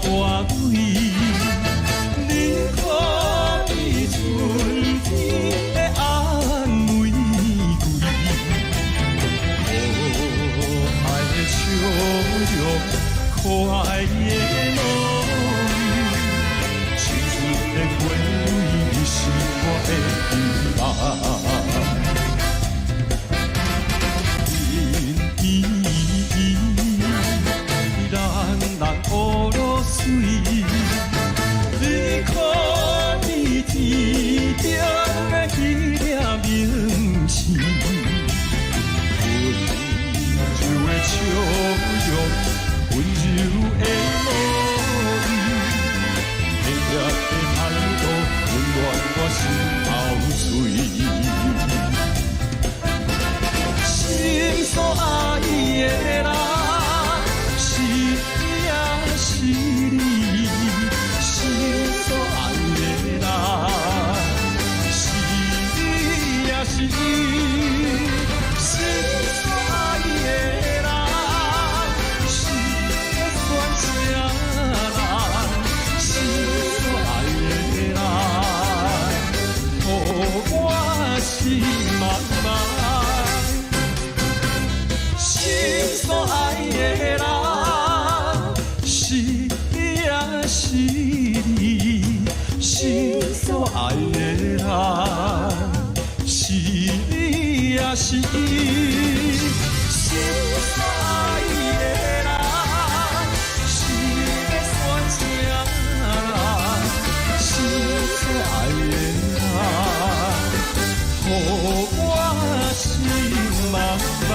花蕊，你可知春天的安慰归？可爱的笑容，可爱的路语，青春的花蕊是我的希望。乌落水，你可知天中的迄粒明星？温柔的笑容，温柔的母语，热热的态度，温暖我心头水。心所爱的人。是你，心所爱的人，是你也是伊。心所爱的人，是个选啥人？心所爱的人，予我心茫茫。心所爱的人。是你，心所爱的人，是你也是伊。心所爱的人，是要选啥人？心所爱的人，予我心茫茫。